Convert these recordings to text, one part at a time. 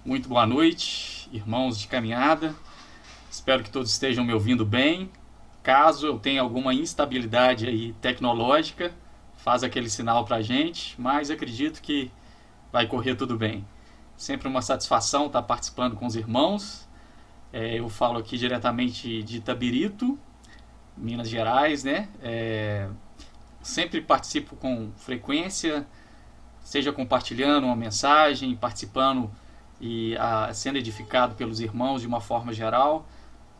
Muito boa noite, irmãos de caminhada. Espero que todos estejam me ouvindo bem. Caso eu tenha alguma instabilidade aí tecnológica, faz aquele sinal pra gente, mas acredito que vai correr tudo bem. Sempre uma satisfação estar participando com os irmãos. Eu falo aqui diretamente de Itabirito, Minas Gerais, né? Sempre participo com frequência, seja compartilhando uma mensagem, participando e sendo edificado pelos irmãos de uma forma geral.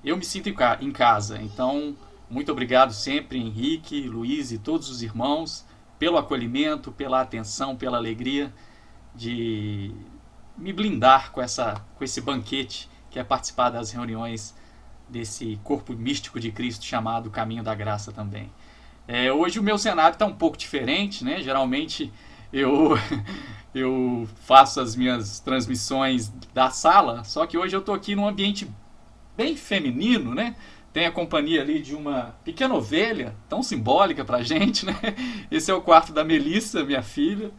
Eu me sinto em casa, então muito obrigado sempre, Henrique, Luiz e todos os irmãos, pelo acolhimento, pela atenção, pela alegria de me blindar com esse banquete que é participar das reuniões desse corpo místico de Cristo chamado Caminho da Graça também. Hoje o meu cenário está um pouco diferente, né? Geralmente eu faço as minhas transmissões da sala, só que hoje eu estou aqui num ambiente bem feminino, né? Tem a companhia ali de uma pequena ovelha, tão simbólica pra gente, né? Esse é o quarto da Melissa, minha filha.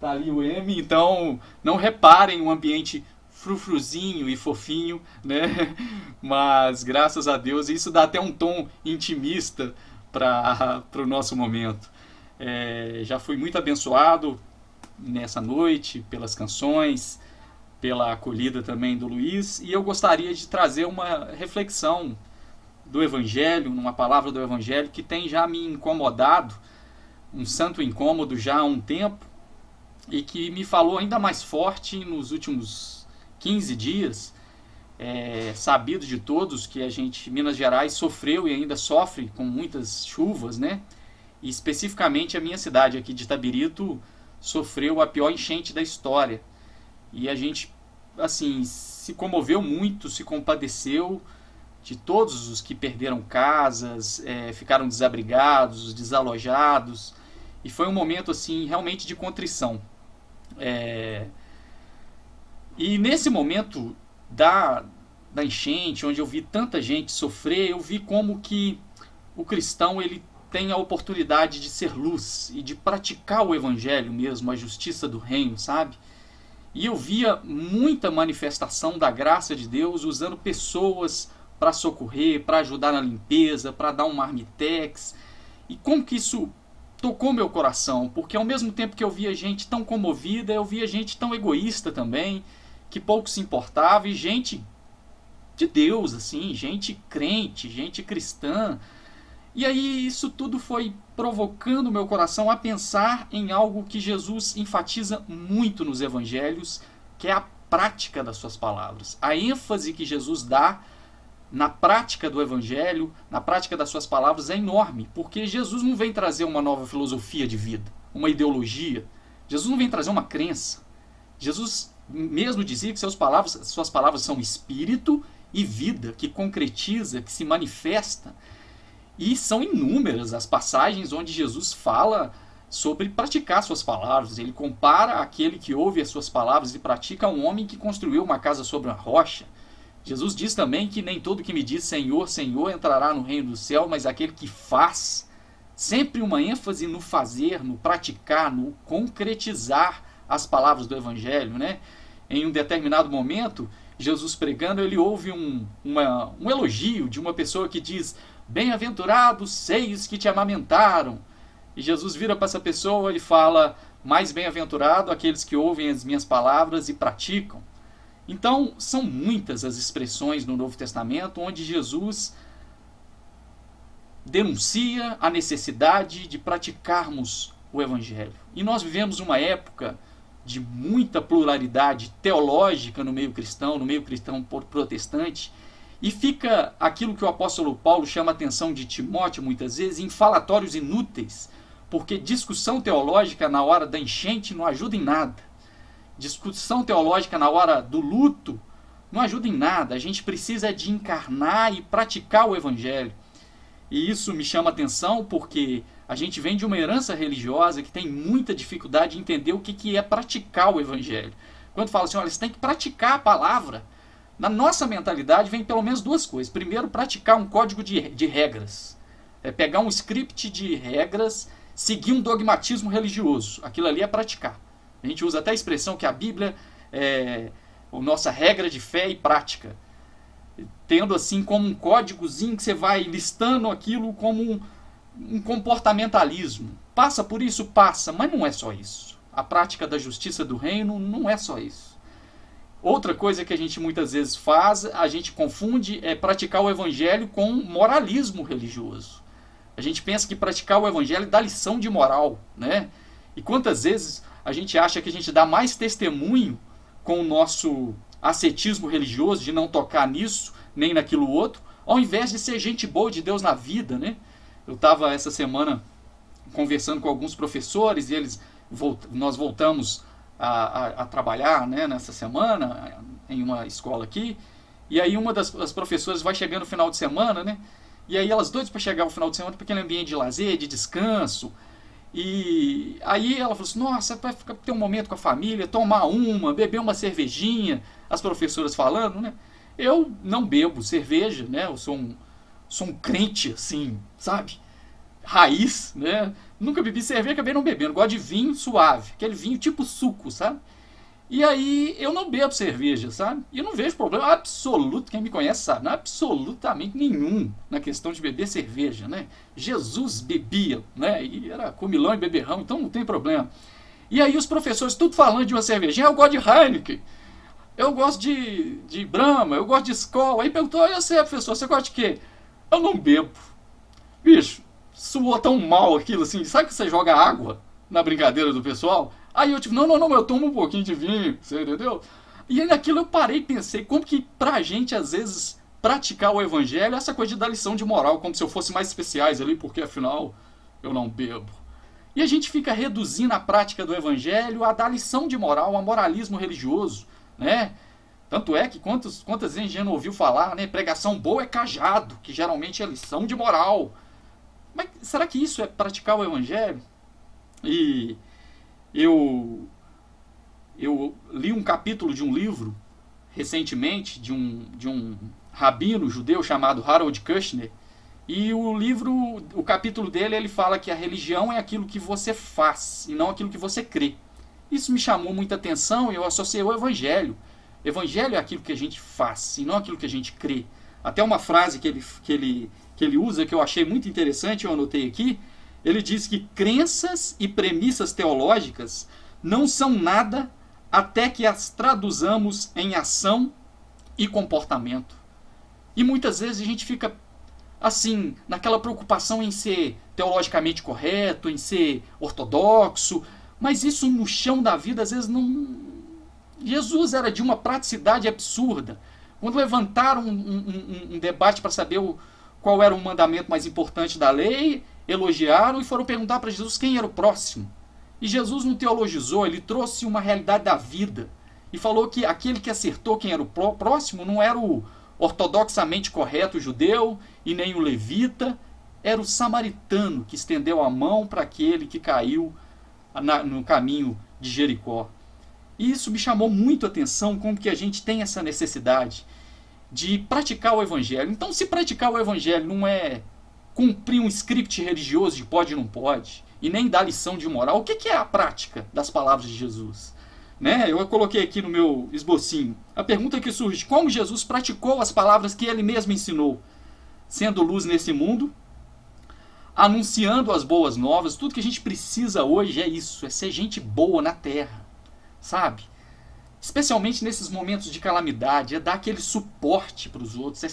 Tá ali o M, então não reparem um ambiente frufruzinho e fofinho, né? Mas graças a Deus isso dá até um tom intimista para o nosso momento. Já fui muito abençoado nessa noite pelas canções, pela acolhida também do Luiz, e eu gostaria de trazer uma reflexão do Evangelho, uma palavra do Evangelho que tem já me incomodado, um santo incômodo já há um tempo, e que me falou ainda mais forte nos últimos 15 dias. Sabido de todos que Minas Gerais sofreu e ainda sofre com muitas chuvas, né? E especificamente a minha cidade aqui de Itabirito sofreu a pior enchente da história. E a gente, assim, se comoveu muito, se compadeceu de todos os que perderam casas, ficaram desabrigados, desalojados. E foi um momento, assim, realmente de contrição. E nesse momento da enchente, onde eu vi tanta gente sofrer, eu vi como que o cristão ele tem a oportunidade de ser luz e de praticar o evangelho mesmo, a justiça do reino, sabe? E eu via muita manifestação da graça de Deus usando pessoas para socorrer, para ajudar na limpeza, para dar um marmitex. E como que isso tocou meu coração, porque ao mesmo tempo que eu via gente tão comovida, eu via gente tão egoísta também, que pouco se importava, e gente de Deus, assim, gente crente, gente cristã. E aí isso tudo foi provocando meu coração a pensar em algo que Jesus enfatiza muito nos evangelhos, que é a prática das suas palavras. A ênfase que Jesus dá na prática do evangelho, na prática das suas palavras é enorme, porque Jesus não vem trazer uma nova filosofia de vida, uma ideologia. Jesus não vem trazer uma crença. Jesus mesmo dizia que suas palavras são espírito e vida, que concretiza, que se manifesta. E são inúmeras as passagens onde Jesus fala sobre praticar suas palavras. Ele compara aquele que ouve as suas palavras e pratica a um homem que construiu uma casa sobre uma rocha. Jesus diz também que nem todo que me diz Senhor, Senhor entrará no reino do céu, mas aquele que faz. Sempre uma ênfase no fazer, no praticar, no concretizar as palavras do Evangelho, né? Em um determinado momento, Jesus pregando, ele ouve um elogio de uma pessoa que diz: bem-aventurados seios que te amamentaram. E Jesus vira para essa pessoa e fala: mais bem-aventurado aqueles que ouvem as minhas palavras e praticam. Então, são muitas as expressões no Novo Testamento onde Jesus denuncia a necessidade de praticarmos o Evangelho. E nós vivemos uma época de muita pluralidade teológica no meio cristão protestante, e fica aquilo que o apóstolo Paulo chama a atenção de Timóteo muitas vezes, em falatórios inúteis, porque discussão teológica na hora da enchente não ajuda em nada. Discussão teológica na hora do luto não ajuda em nada. A gente precisa de encarnar e praticar o evangelho. E isso me chama a atenção porque a gente vem de uma herança religiosa que tem muita dificuldade de entender o que é praticar o evangelho. Quando fala assim, olha, você tem que praticar a palavra, na nossa mentalidade vem pelo menos duas coisas. Primeiro, praticar um código de regras. Pegar um script de regras, seguir um dogmatismo religioso. Aquilo ali é praticar. A gente usa até a expressão que a Bíblia a nossa regra de fé e prática, tendo assim como um códigozinho que você vai listando aquilo como um comportamentalismo. Passa por isso? Passa, mas não é só isso. A prática da justiça do reino não é só isso. Outra coisa que a gente muitas vezes faz, a gente confunde, é praticar o evangelho com moralismo religioso. A gente pensa que praticar o evangelho dá lição de moral, né? E quantas vezes a gente acha que a gente dá mais testemunho com o nosso ascetismo religioso, de não tocar nisso, nem naquilo outro, ao invés de ser gente boa de Deus na vida, né? Eu estava essa semana conversando com alguns professores e nós voltamos a trabalhar, né, nessa semana em uma escola aqui, e aí uma das professoras vai chegando no final de semana, né, e aí elas doidas para chegar no final de semana para aquele ambiente de lazer, de descanso, e aí ela falou assim, nossa, vai ter um momento com a família, tomar beber uma cervejinha, as professoras falando, né, eu não bebo cerveja, né, eu sou um crente, assim, sabe, raiz, né? Nunca bebi cerveja, acabei não bebendo. Gosto de vinho suave, aquele vinho tipo suco, sabe? E aí eu não bebo cerveja, sabe? E eu não vejo problema absoluto, quem me conhece sabe, não é absolutamente nenhum na questão de beber cerveja, né? Jesus bebia, né? E era comilão e beberrão, então não tem problema. E aí os professores tudo falando de uma cervejinha, eu gosto de Heineken, eu gosto de Brahma, eu gosto de Skol. Aí perguntou, eu sei, professor, você gosta de quê? Eu não bebo. Bicho, suou tão mal aquilo assim, sabe que você joga água na brincadeira do pessoal? Aí eu tipo, não, eu tomo um pouquinho de vinho, você entendeu? E aí naquilo eu parei e pensei, como que pra gente às vezes praticar o evangelho é essa coisa de dar lição de moral, como se eu fosse mais especiais ali, porque afinal eu não bebo. E a gente fica reduzindo a prática do evangelho a dar lição de moral, a moralismo religioso, né? Tanto é que quantas vezes a gente já não ouviu falar, né? Pregação boa é cajado, que geralmente é lição de moral. Mas será que isso é praticar o evangelho? E eu li um capítulo de um livro recentemente de um rabino judeu chamado Harold Kushner, e o capítulo dele, ele fala que a religião é aquilo que você faz e não aquilo que você crê. Isso me chamou muita atenção e eu associei ao evangelho. Evangelho é aquilo que a gente faz e não aquilo que a gente crê. Até uma frase que ele usa, que eu achei muito interessante, eu anotei aqui. Ele diz que crenças e premissas teológicas não são nada até que as traduzamos em ação e comportamento. E muitas vezes a gente fica assim, naquela preocupação em ser teologicamente correto, em ser ortodoxo, mas isso no chão da vida às vezes não... Jesus era de uma praticidade absurda. Quando levantaram um debate para saber qual era o mandamento mais importante da lei, elogiaram e foram perguntar para Jesus quem era o próximo. E Jesus não teologizou, ele trouxe uma realidade da vida e falou que aquele que acertou quem era o próximo não era o ortodoxamente correto judeu e nem o levita, era o samaritano que estendeu a mão para aquele que caiu no caminho de Jericó. E isso me chamou muito a atenção, como que a gente tem essa necessidade de praticar o evangelho. Então, se praticar o evangelho não é cumprir um script religioso de pode e não pode, e nem dar lição de moral, o que é a prática das palavras de Jesus? Né? Eu coloquei aqui no meu esbocinho a pergunta que surge: como Jesus praticou as palavras que ele mesmo ensinou, sendo luz nesse mundo, anunciando as boas novas? Tudo que a gente precisa hoje é isso, é ser gente boa na terra, sabe? Especialmente nesses momentos de calamidade, é dar aquele suporte para os outros, é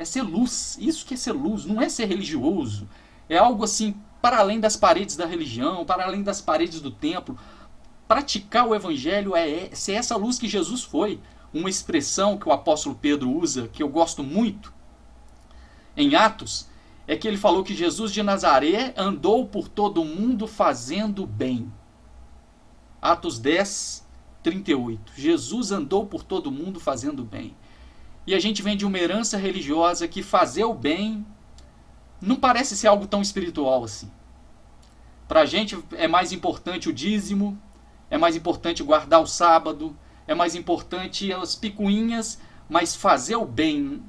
ser luz. Isso que é ser luz, não é ser religioso, é algo assim para além das paredes da religião, para além das paredes do templo. Praticar o evangelho é ser essa luz que Jesus foi. Uma expressão que o apóstolo Pedro usa, que eu gosto muito, em Atos, é que ele falou que Jesus de Nazaré andou por todo o mundo fazendo bem. Atos 10, 38. Jesus andou por todo o mundo fazendo bem. E a gente vem de uma herança religiosa que fazer o bem não parece ser algo tão espiritual assim. Para a gente é mais importante o dízimo, é mais importante guardar o sábado, é mais importante as picuinhas, mas fazer o bem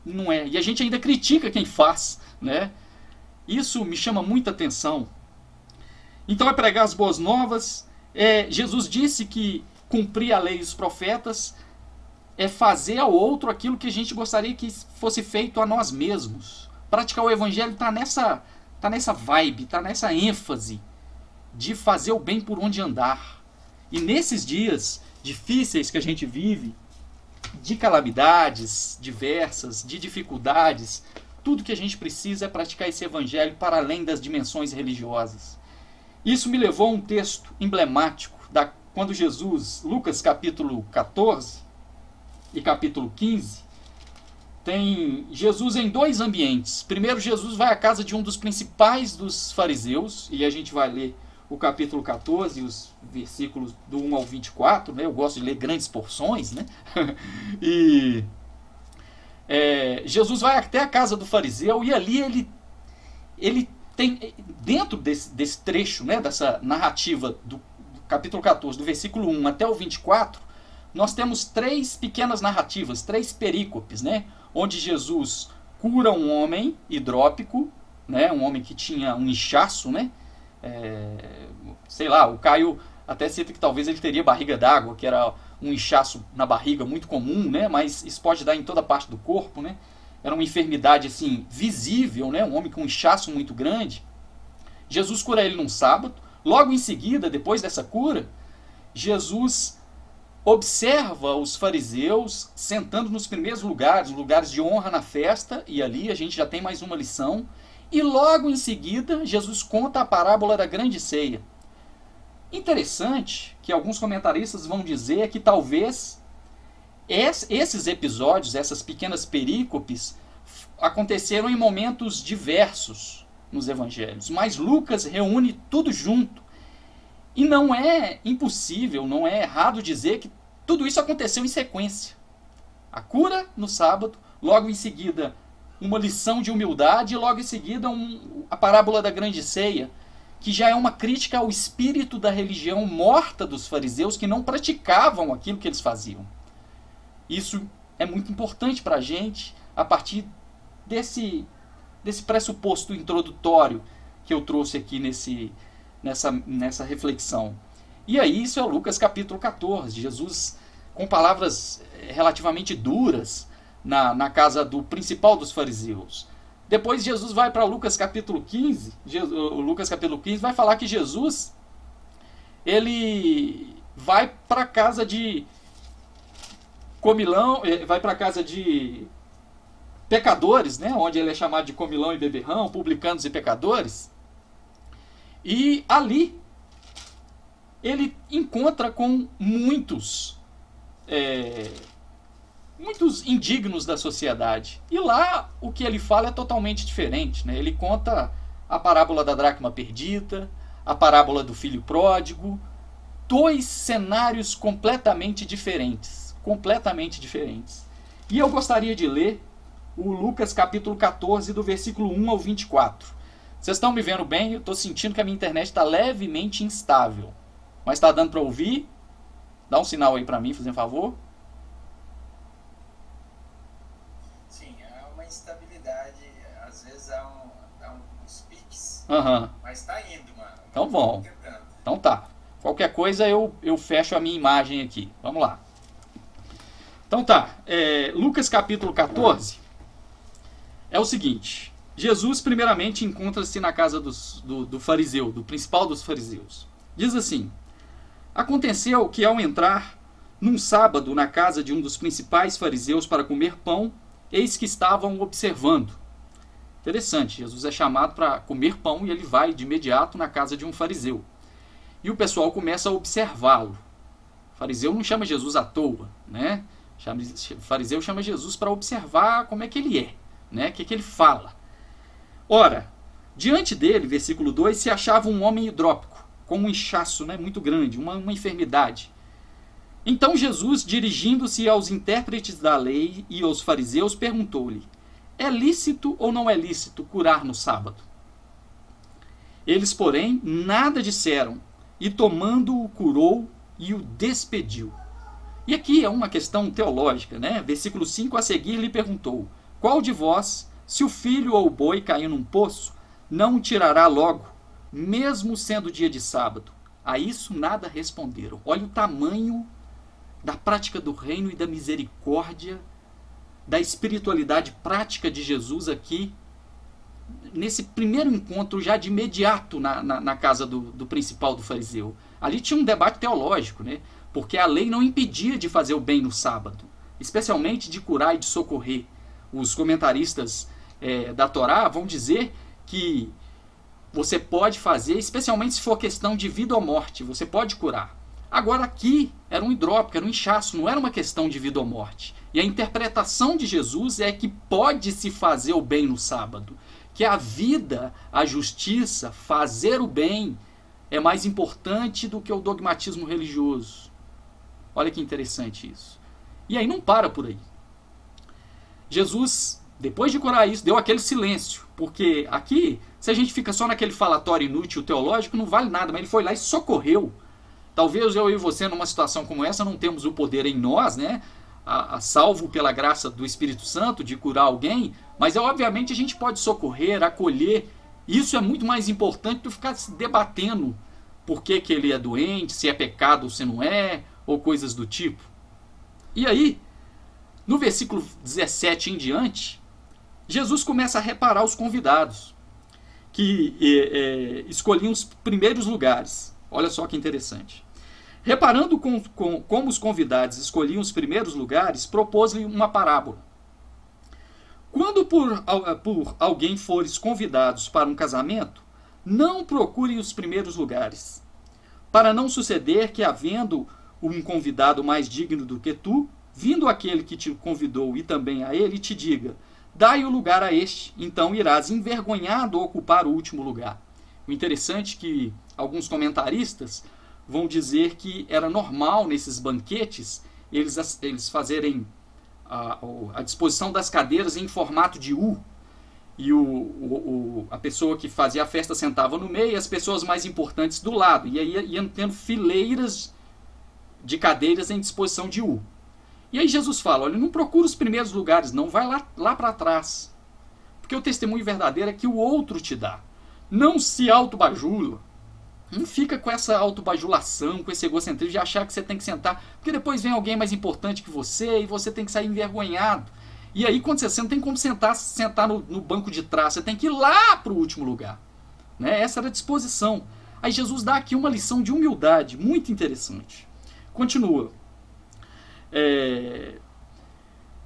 não é. E a gente ainda critica quem faz, né? Isso me chama muita atenção. Então é pregar as boas novas. Jesus disse que cumprir a lei e os profetas é fazer ao outro aquilo que a gente gostaria que fosse feito a nós mesmos. Praticar o evangelho está nessa vibe, está nessa ênfase de fazer o bem por onde andar. E nesses dias difíceis que a gente vive, de calamidades diversas, de dificuldades, tudo que a gente precisa é praticar esse evangelho para além das dimensões religiosas. Isso me levou a um texto emblemático, quando Jesus, Lucas capítulo 14 e capítulo 15, tem Jesus em dois ambientes. Primeiro, Jesus vai à casa de um dos principais dos fariseus, e a gente vai ler o capítulo 14, os versículos do 1 ao 24, né? Eu gosto de ler grandes porções, né? E Jesus vai até a casa do fariseu, e ali ele tem, dentro desse trecho, né, dessa narrativa do capítulo 14, do versículo 1 até o 24, nós temos três pequenas narrativas, três perícopes, né? Onde Jesus cura um homem hidrópico, né? Um homem que tinha um inchaço, né? Sei lá, o Caio até cita que talvez ele teria barriga d'água, que era um inchaço na barriga muito comum, né? Mas isso pode dar em toda parte do corpo, né? Era uma enfermidade assim visível, né? Um homem com um inchaço muito grande. Jesus cura ele num sábado. Logo em seguida, depois dessa cura, Jesus observa os fariseus sentando nos primeiros lugares, lugares de honra na festa, e ali a gente já tem mais uma lição. E logo em seguida, Jesus conta a parábola da grande ceia. Interessante que alguns comentaristas vão dizer que talvez esses episódios, essas pequenas perícopes, aconteceram em momentos diversos nos evangelhos, mas Lucas reúne tudo junto. E não é impossível, não é errado dizer que tudo isso aconteceu em sequência. A cura no sábado, logo em seguida uma lição de humildade, e logo em seguida a parábola da grande ceia, que já é uma crítica ao espírito da religião morta dos fariseus, que não praticavam aquilo que eles faziam. Isso é muito importante para a gente, a partir desse pressuposto introdutório que eu trouxe aqui nessa reflexão. E aí isso é Lucas capítulo 14, Jesus com palavras relativamente duras na casa do principal dos fariseus. Depois Jesus vai para Lucas capítulo 15, Lucas capítulo 15 vai falar que Jesus ele vai para a casa de comilão, vai para a casa de pecadores, né, onde ele é chamado de comilão e beberrão, publicanos e pecadores. E ali ele encontra com muitos indignos da sociedade. E lá o que ele fala é totalmente diferente, né? Ele conta a parábola da dracma perdida, a parábola do filho pródigo, dois cenários completamente diferentes. Completamente diferentes. E eu gostaria de ler o Lucas capítulo 14, do versículo 1 ao 24. Vocês estão me vendo bem? Eu estou sentindo que a minha internet está levemente instável. Mas está dando para ouvir? Dá um sinal aí para mim, fazendo favor. Sim, há uma instabilidade, às vezes há uns piques, Mas está indo, mano. Então bom. Então tá. Qualquer coisa eu fecho a minha imagem aqui. Vamos lá. Então tá. Lucas capítulo 14 é o seguinte. Jesus primeiramente encontra-se na casa do fariseu, do principal dos fariseus. Diz assim: aconteceu que ao entrar num sábado na casa de um dos principais fariseus para comer pão, eis que estavam observando. Interessante, Jesus é chamado para comer pão e ele vai de imediato na casa de um fariseu. E o pessoal começa a observá-lo. O fariseu não chama Jesus à toa, né? O fariseu chama Jesus para observar como é que ele é, né? O que ele fala. Ora, diante dele, versículo 2, se achava um homem hidrópico, com um inchaço, né, muito grande, uma enfermidade. Então Jesus, dirigindo-se aos intérpretes da lei e aos fariseus, perguntou-lhe: é lícito ou não é lícito curar no sábado? Eles, porém, nada disseram, e tomando-o curou e o despediu. E aqui é uma questão teológica, né? Versículo 5 a seguir lhe perguntou: qual de vós, se o filho ou o boi cair num poço, não o tirará logo, mesmo sendo dia de sábado? A isso nada responderam. Olha o tamanho da prática do reino e da misericórdia, da espiritualidade prática de Jesus aqui, nesse primeiro encontro já de imediato na casa do principal do fariseu. Ali tinha um debate teológico, né? Porque a lei não impedia de fazer o bem no sábado, especialmente de curar e de socorrer. Os comentaristas da Torá vão dizer que você pode fazer, especialmente se for questão de vida ou morte, você pode curar. Agora aqui era um hidrópico, era um inchaço, não era uma questão de vida ou morte. E a interpretação de Jesus é que pode-se fazer o bem no sábado, que a vida, a justiça, fazer o bem é mais importante do que o dogmatismo religioso. Olha que interessante isso. E aí não para por aí. Jesus, depois de curar isso, deu aquele silêncio, porque aqui, se a gente fica só naquele falatório inútil teológico, não vale nada, mas ele foi lá e socorreu. Talvez eu e você, numa situação como essa, não temos o poder em nós, né? Salvo pela graça do Espírito Santo, de curar alguém, mas obviamente a gente pode socorrer, acolher. Isso é muito mais importante do que ficar se debatendo por que ele é doente, se é pecado ou se não é, ou coisas do tipo. E aí, no versículo 17 em diante, Jesus começa a reparar os convidados, que escolhiam os primeiros lugares. Olha só que interessante. Reparando como os convidados escolhiam os primeiros lugares, propôs-lhe uma parábola. Quando por alguém fores convidados para um casamento, não procurem os primeiros lugares, para não suceder que, havendo um convidado mais digno do que tu, vindo aquele que te convidou e também a ele, te diga: dai o lugar a este, então irás envergonhado ocupar o último lugar. O interessante é que alguns comentaristas vão dizer que era normal nesses banquetes eles fazerem a disposição das cadeiras em formato de U. E a pessoa que fazia a festa sentava no meio e as pessoas mais importantes do lado. E aí iam tendo fileiras de cadeiras em disposição de U. E aí Jesus fala: olha, não procura os primeiros lugares, não, vai lá para trás. Porque o testemunho verdadeiro é que o outro te dá. Não se autobajula. Não fica com essa autobajulação, com esse egocentrismo de achar que você tem que sentar, porque depois vem alguém mais importante que você e você tem que sair envergonhado. E aí, quando você não tem como sentar no banco de trás, você tem que ir lá para o último lugar. Né? Essa era a disposição. Aí Jesus dá aqui uma lição de humildade muito interessante. Continua.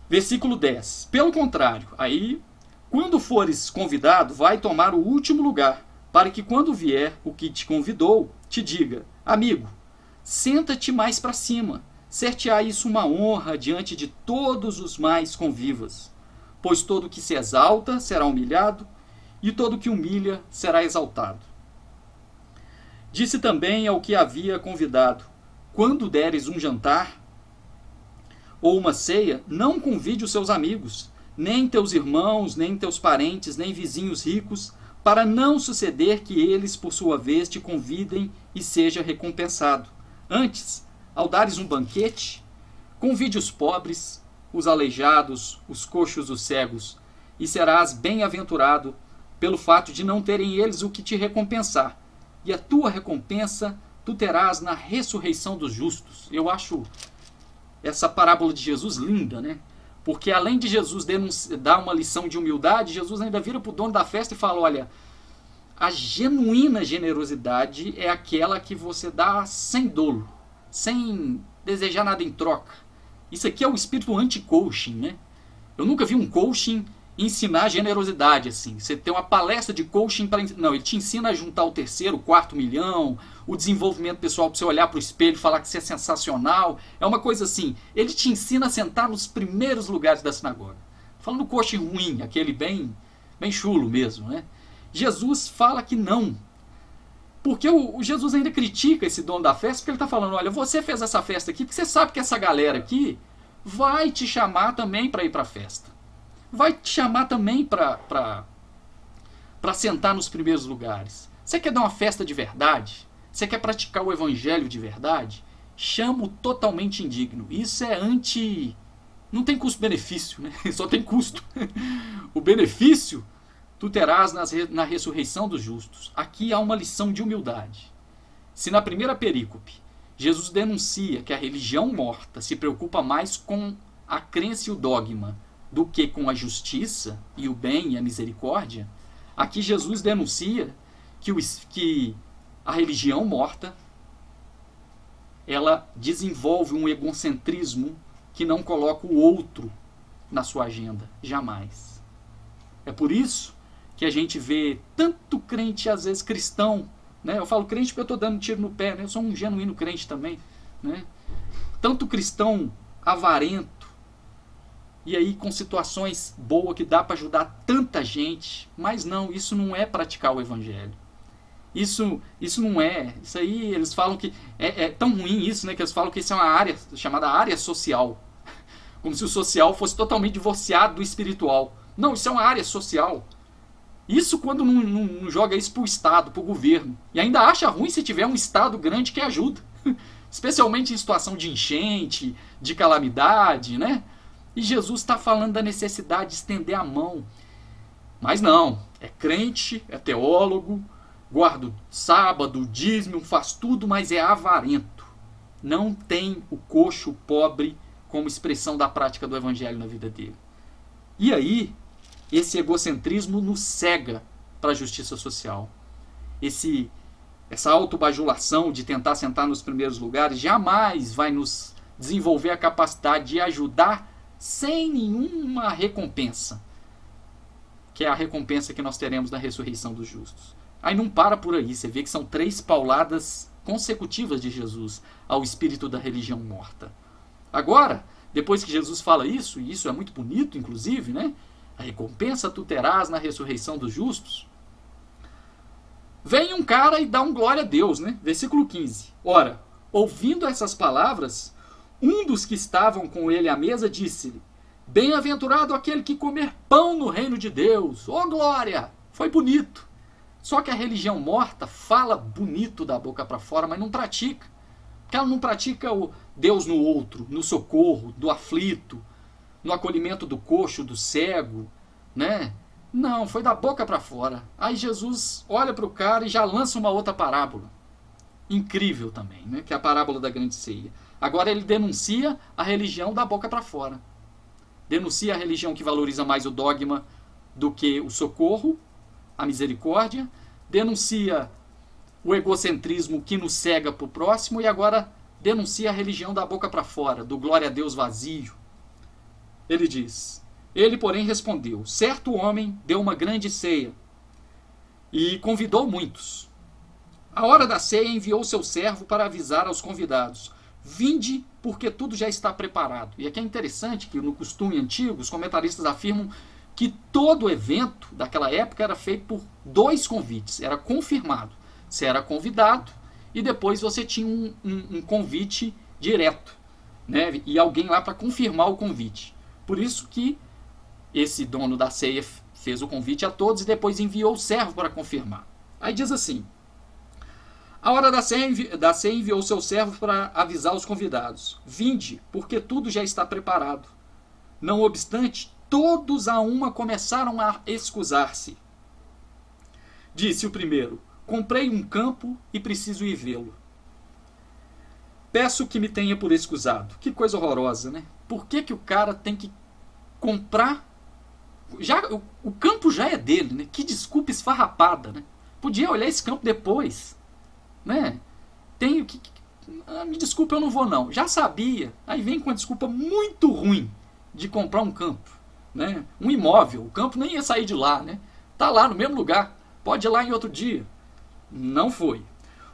Versículo 10. Pelo contrário, aí, quando fores convidado, vai tomar o último lugar, para que quando vier o que te convidou, te diga: amigo, senta-te mais para cima, ser-te-á isso uma honra diante de todos os mais convivas. Pois todo que se exalta será humilhado, e todo que humilha será exaltado. Disse também ao que havia convidado: quando deres um jantar ou uma ceia, não convide os seus amigos, nem teus irmãos, nem teus parentes, nem vizinhos ricos, para não suceder que eles, por sua vez, te convidem e seja recompensado. Antes, ao dares um banquete, convide os pobres, os aleijados, os coxos, os cegos, e serás bem-aventurado pelo fato de não terem eles o que te recompensar. E a tua recompensa tu terás na ressurreição dos justos. Eu acho essa parábola de Jesus linda, né? Porque além de Jesus dar uma lição de humildade, Jesus ainda vira para o dono da festa e fala: olha, a genuína generosidade é aquela que você dá sem dolo, sem desejar nada em troca. Isso aqui é o espírito anti-coaching, né? Eu nunca vi um coaching ensinar generosidade assim. Você tem uma palestra de coaching para... Não, ele te ensina a juntar o terceiro, o quarto milhão, o desenvolvimento pessoal para você olhar para o espelho e falar que você é sensacional. É uma coisa assim. Ele te ensina a sentar nos primeiros lugares da sinagoga. Falando coaching ruim, aquele bem chulo mesmo, né? Jesus fala que não. Porque o Jesus ainda critica esse dono da festa, porque ele está falando: olha, você fez essa festa aqui porque você sabe que essa galera aqui vai te chamar também para ir para a festa. Vai te chamar também para sentar nos primeiros lugares. Você quer dar uma festa de verdade? Você quer praticar o evangelho de verdade? Chama o totalmente indigno. Isso é anti... Não tem custo-benefício, né? Só tem custo. O benefício tu terás na ressurreição dos justos. Aqui há uma lição de humildade. Se na primeira perícope Jesus denuncia que a religião morta se preocupa mais com a crença e o dogma do que com a justiça e o bem e a misericórdia. Aqui Jesus denuncia que a religião morta, ela desenvolve um egocentrismo que não coloca o outro na sua agenda, jamais. É por isso que a gente vê tanto crente, às vezes cristão, né? Eu falo crente porque eu estou dando tiro no pé, né? Eu sou um genuíno crente também, né? Tanto cristão avarento, e aí com situações boas que dá para ajudar tanta gente, mas não, isso não é praticar o evangelho. Isso não é. Isso aí eles falam que é tão ruim isso, né? Que eles falam que isso é uma área chamada área social. Como se o social fosse totalmente divorciado do espiritual. Não, isso é uma área social. Isso quando não joga isso para o Estado, para o governo. E ainda acha ruim se tiver um Estado grande que ajuda. Especialmente em situação de enchente, de calamidade, né? E Jesus está falando da necessidade de estender a mão. Mas não, é crente, é teólogo, guarda o sábado, dízimo, faz tudo, mas é avarento. Não tem o coxo, o pobre, como expressão da prática do evangelho na vida dele. E aí, esse egocentrismo nos cega para a justiça social. Essa autobajulação de tentar sentar nos primeiros lugares jamais vai nos desenvolver a capacidade de ajudar sem nenhuma recompensa, que é a recompensa que nós teremos na ressurreição dos justos. Aí não para por aí, você vê que são 3 pauladas consecutivas de Jesus ao espírito da religião morta. Agora, depois que Jesus fala isso, e isso é muito bonito, inclusive, né? A recompensa tu terás na ressurreição dos justos. Vem um cara e dá um glória a Deus, né? Versículo 15. Ora, ouvindo essas palavras, um dos que estavam com ele à mesa disse-lhe: bem-aventurado aquele que comer pão no reino de Deus. Ô glória! Foi bonito. Só que a religião morta fala bonito da boca para fora, mas não pratica. Porque ela não pratica o Deus no outro, no socorro, do aflito, no acolhimento do coxo, do cego, né? Não, foi da boca para fora. Aí Jesus olha para o cara e já lança uma outra parábola. Incrível também, né? Que é a parábola da grande ceia. Agora ele denuncia a religião da boca para fora. Denuncia a religião que valoriza mais o dogma do que o socorro, a misericórdia, denuncia o egocentrismo que nos cega para o próximo e agora denuncia a religião da boca para fora, do glória a Deus vazio. Ele diz: ele, porém, respondeu: certo homem deu uma grande ceia e convidou muitos. À hora da ceia enviou seu servo para avisar aos convidados: vinde, porque tudo já está preparado. E aqui é interessante que no costume antigo os comentaristas afirmam que todo evento daquela época era feito por 2 convites, era confirmado. Você era convidado e depois você tinha um convite direto, né? E alguém lá para confirmar o convite. Por isso que esse dono da ceia fez o convite a todos e depois enviou o servo para confirmar. Aí diz assim: a hora da ceia enviou seu servo para avisar os convidados: vinde, porque tudo já está preparado. Não obstante, todos a uma começaram a excusar-se. Disse o primeiro: comprei um campo e preciso ir vê-lo. Peço que me tenha por excusado. Que coisa horrorosa, né? Por que o cara tem que comprar? O campo já é dele, né? Que desculpa esfarrapada, né? Podia olhar esse campo depois, né? Tenho que... me desculpa, eu não vou não. Já sabia. Aí vem com uma desculpa muito ruim de comprar um campo, né? Um imóvel. O campo nem ia sair de lá, né? Tá lá no mesmo lugar. Pode ir lá em outro dia. Não foi.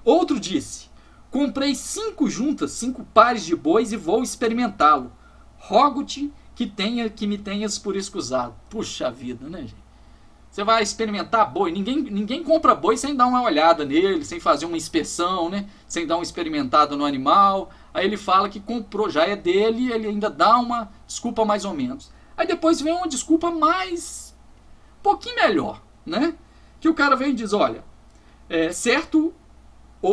Outro disse: comprei 5 juntas, 5 pares de bois e vou experimentá-lo. Rogo-te que me tenhas por escusado. Puxa vida, né, gente? Você vai experimentar boi. Ninguém compra boi sem dar uma olhada nele, sem fazer uma inspeção, né? Sem dar uma experimentada no animal. Aí ele fala que comprou, já é dele, ele ainda dá uma desculpa mais ou menos. Aí depois vem uma desculpa mais... um pouquinho melhor, né? Que o cara vem e diz: olha, certo...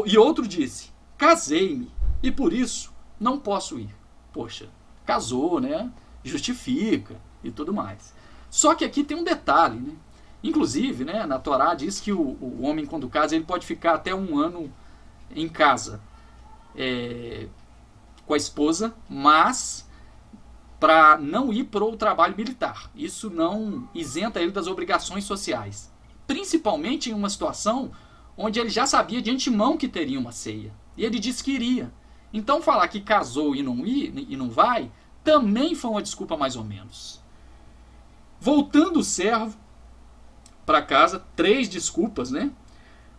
E outro disse: casei-me e por isso não posso ir. Poxa, casou, né? Justifica e tudo mais. Só que aqui tem um detalhe, né? Inclusive, né, na Torá diz que o homem, quando casa, ele pode ficar até 1 ano em casa. com a esposa, mas para não ir para o trabalho militar. Isso não isenta ele das obrigações sociais. Principalmente em uma situação onde ele já sabia de antemão que teria uma ceia. E ele disse que iria. Então falar que casou e não vai, também foi uma desculpa mais ou menos. Voltando o servo para casa, 3 desculpas, né?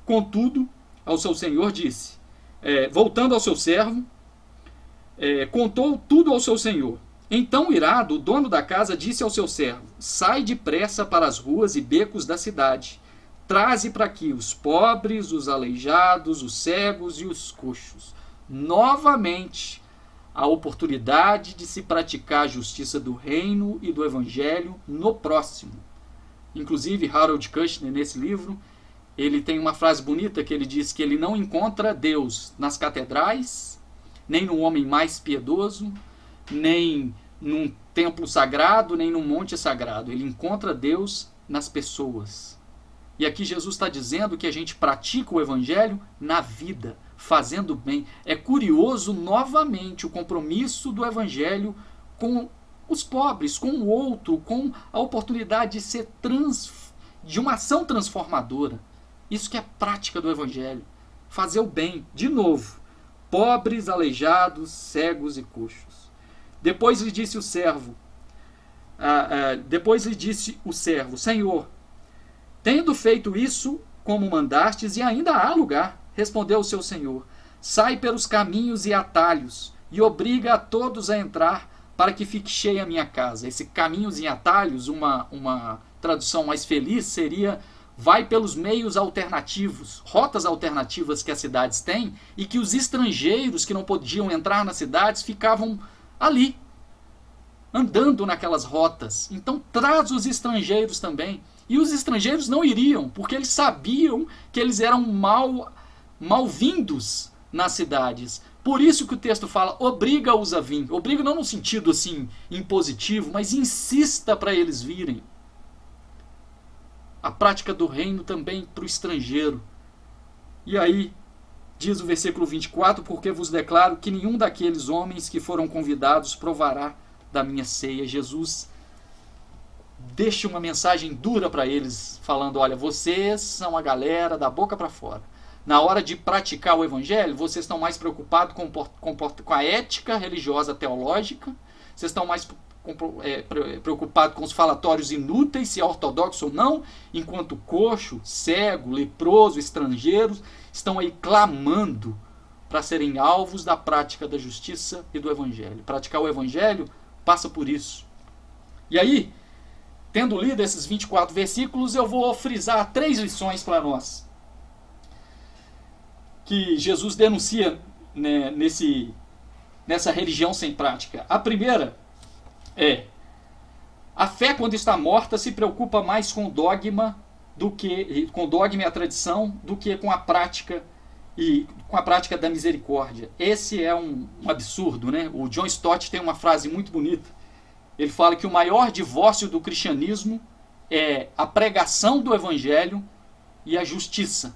Contudo, ao seu senhor disse, voltando ao seu servo, contou tudo ao seu senhor. Então, irado, o dono da casa disse ao seu servo, sai depressa para as ruas e becos da cidade. Traze para aqui os pobres, os aleijados, os cegos e os coxos. Novamente, a oportunidade de se praticar a justiça do reino e do evangelho no próximo. Inclusive, Harold Kushner, nesse livro, ele tem uma frase bonita que ele diz que ele não encontra Deus nas catedrais, nem no homem mais piedoso, nem num templo sagrado, nem num monte sagrado. Ele encontra Deus nas pessoas. E aqui Jesus está dizendo que a gente pratica o evangelho na vida, fazendo bem. É curioso, novamente, o compromisso do evangelho com os pobres, com o outro, com a oportunidade de ser de uma ação transformadora. Isso que é a prática do evangelho. Fazer o bem, de novo. Pobres, aleijados, cegos e coxos. Depois lhe disse o servo, Senhor, tendo feito isso como mandastes, e ainda há lugar, respondeu o seu senhor, sai pelos caminhos e atalhos, e obriga a todos a entrar, para que fique cheia a minha casa. Esse caminhos e atalhos, uma tradução mais feliz, seria vai pelos meios alternativos, rotas alternativas que as cidades têm, e que os estrangeiros que não podiam entrar nas cidades ficavam ali, andando naquelas rotas. Então traz os estrangeiros também. E os estrangeiros não iriam, porque eles sabiam que eles eram mal-vindos nas cidades. Por isso que o texto fala, obriga-os a vir. Obriga não no sentido assim impositivo, mas insista para eles virem. A prática do reino também para o estrangeiro. E aí, diz o versículo 24, porque vos declaro que nenhum daqueles homens que foram convidados provará da minha ceia. Jesus deixa uma mensagem dura para eles, falando, olha, vocês são a galera da boca para fora. Na hora de praticar o evangelho, vocês estão mais preocupados com a ética religiosa teológica, vocês estão mais preocupados com os falatórios inúteis, se é ortodoxo ou não, enquanto coxo, cego, leproso, estrangeiros estão aí clamando para serem alvos da prática da justiça e do evangelho. Praticar o evangelho passa por isso. E aí, tendo lido esses 24 versículos, eu vou frisar 3 lições para nós, que Jesus denuncia, né, nessa religião sem prática. A primeira é, a fé quando está morta se preocupa mais com o dogma e a tradição do que com a prática da misericórdia. Esse é um absurdo, né? O John Stott tem uma frase muito bonita. Ele fala que o maior divórcio do cristianismo é a pregação do evangelho e a justiça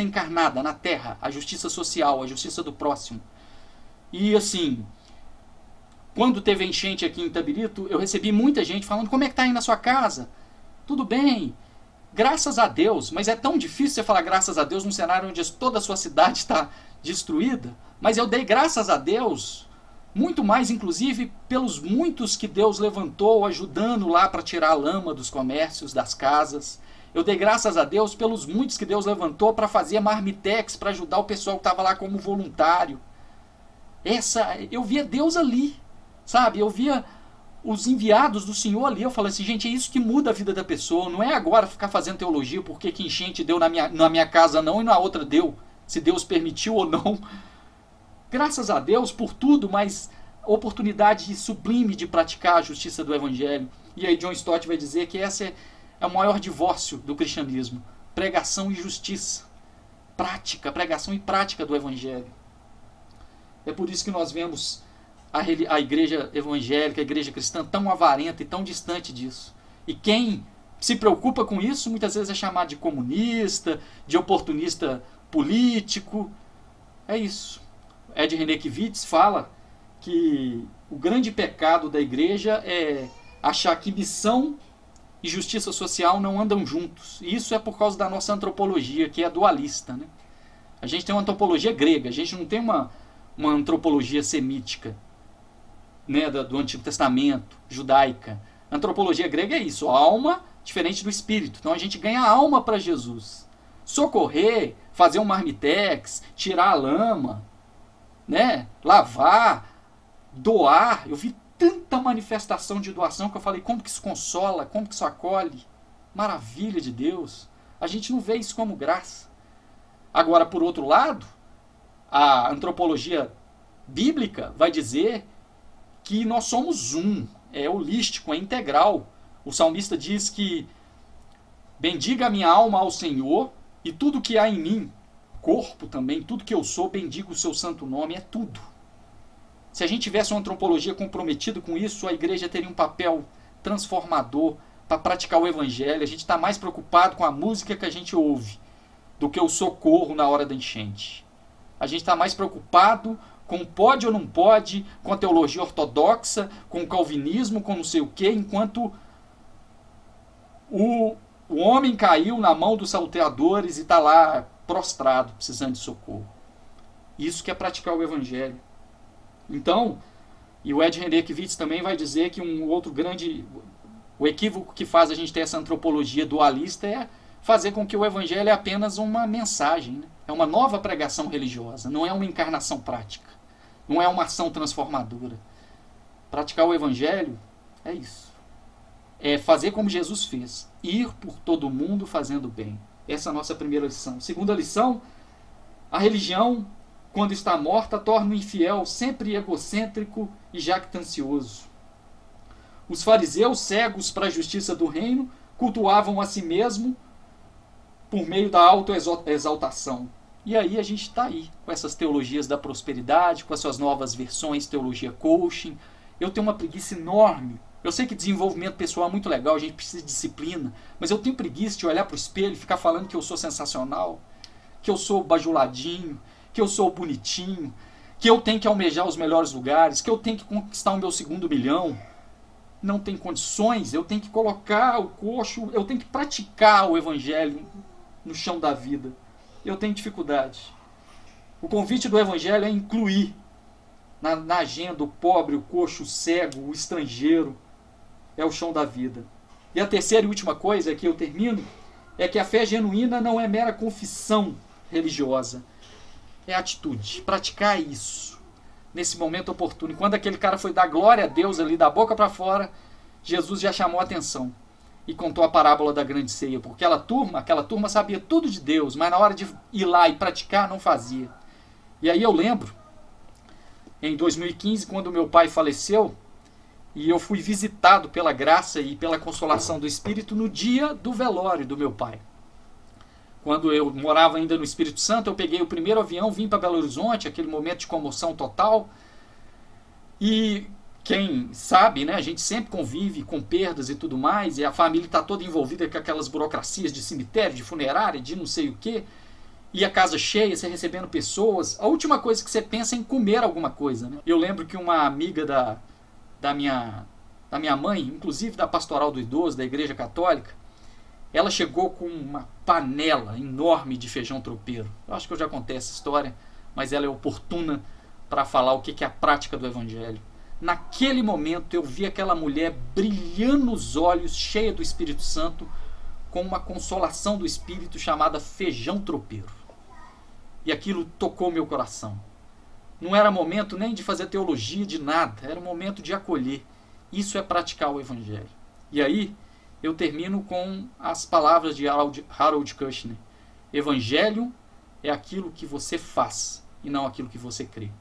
encarnada na terra, a justiça social, a justiça do próximo. E assim, quando teve a enchente aqui em Itabirito, eu recebi muita gente falando, como é que está aí na sua casa? Tudo bem, graças a Deus, mas é tão difícil você falar graças a Deus num cenário onde toda a sua cidade está destruída. Mas eu dei graças a Deus, muito mais inclusive pelos muitos que Deus levantou ajudando lá para tirar a lama dos comércios, das casas. Eu dei graças a Deus pelos muitos que Deus levantou para fazer marmitex, para ajudar o pessoal que estava lá como voluntário. Eu via Deus ali, sabe? Eu via os enviados do Senhor ali. Eu falei assim, gente, é isso que muda a vida da pessoa. Não é agora ficar fazendo teologia porque que enchente deu na minha casa não e na outra deu, se Deus permitiu ou não. Graças a Deus por tudo, mas oportunidade sublime de praticar a justiça do evangelho. E aí John Stott vai dizer que essa é o maior divórcio do cristianismo. Pregação e justiça. Pregação e prática do evangelho. É por isso que nós vemos a igreja evangélica, a igreja cristã tão avarenta e tão distante disso. E quem se preocupa com isso muitas vezes é chamado de comunista, de oportunista político. É isso. Ed Renekiewicz fala que o grande pecado da igreja é achar que missão e justiça social não andam juntos. E isso é por causa da nossa antropologia, que é dualista, né? A gente tem uma antropologia grega, a gente não tem uma antropologia semítica, né, do Antigo Testamento, judaica. A antropologia grega é isso, a alma diferente do espírito. Então a gente ganha a alma para Jesus. Socorrer, fazer um marmitex, tirar a lama, né, lavar, doar. Eu vi tanta manifestação de doação que eu falei, como que isso consola, como que isso acolhe. Maravilha de Deus. A gente não vê isso como graça. Agora, por outro lado, a antropologia bíblica vai dizer que nós somos um, é holístico, é integral. O salmista diz que bendiga a minha alma ao Senhor e tudo que há em mim, corpo também, tudo que eu sou, bendiga o seu santo nome, é tudo. Se a gente tivesse uma antropologia comprometida com isso, a igreja teria um papel transformador para praticar o evangelho. A gente está mais preocupado com a música que a gente ouve do que o socorro na hora da enchente. A gente está mais preocupado com pode ou não pode, com a teologia ortodoxa, com o calvinismo, com não sei o quê, enquanto o homem caiu na mão dos salteadores e está lá prostrado, precisando de socorro. Isso que é praticar o evangelho. Então, e o Ed Renekiewicz também vai dizer que um outro grande, o equívoco que faz a gente ter essa antropologia dualista é fazer com que o evangelho é apenas uma mensagem, né? É uma nova pregação religiosa, não é uma encarnação prática, não é uma ação transformadora. Praticar o evangelho é isso. É fazer como Jesus fez, ir por todo mundo fazendo bem. Essa é a nossa primeira lição. Segunda lição, a religião, quando está morta, torna o infiel sempre egocêntrico e jactancioso. Os fariseus, cegos para a justiça do reino, cultuavam a si mesmo por meio da autoexaltação. E aí a gente está aí, com essas teologias da prosperidade, com as suas novas versões, teologia coaching. Eu tenho uma preguiça enorme. Eu sei que desenvolvimento pessoal é muito legal, a gente precisa de disciplina, mas eu tenho preguiça de olhar para o espelho e ficar falando que eu sou sensacional, que eu sou bajuladinho, que eu sou bonitinho, que eu tenho que almejar os melhores lugares, que eu tenho que conquistar o meu 2º milhão. Não tem condições, eu tenho que colocar o coxo, eu tenho que praticar o evangelho no chão da vida. Eu tenho dificuldade. O convite do evangelho é incluir na agenda o pobre, o coxo, o cego, o estrangeiro. É o chão da vida. E a terceira e última coisa que eu termino é que a fé genuína não é mera confissão religiosa. É atitude. Praticar isso nesse momento oportuno. E quando aquele cara foi dar glória a Deus ali da boca para fora, Jesus já chamou a atenção e contou a parábola da grande ceia. Porque aquela turma sabia tudo de Deus, mas na hora de ir lá e praticar não fazia. E aí eu lembro, em 2015, quando meu pai faleceu, e eu fui visitado pela graça e pela consolação do Espírito no dia do velório do meu pai. Quando eu morava ainda no Espírito Santo, eu peguei o primeiro avião, vim para Belo Horizonte, aquele momento de comoção total. E quem sabe, né, a gente sempre convive com perdas e tudo mais, e a família está toda envolvida com aquelas burocracias de cemitério, de funerária, de não sei o quê. E a casa cheia, você recebendo pessoas. A última coisa que você pensa é em comer alguma coisa, né? Eu lembro que uma amiga da minha mãe, inclusive da pastoral do idoso, da igreja católica, ela chegou com uma panela enorme de feijão tropeiro. Eu acho que eu já contei essa história, mas ela é oportuna para falar o que é a prática do evangelho. Naquele momento eu vi aquela mulher brilhando os olhos, cheia do Espírito Santo, com uma consolação do Espírito chamada feijão tropeiro. E aquilo tocou meu coração. Não era momento nem de fazer teologia, de nada. Era momento de acolher. Isso é praticar o evangelho. E aí eu termino com as palavras de Harold Kushner. Evangelho é aquilo que você faz e não aquilo que você crê.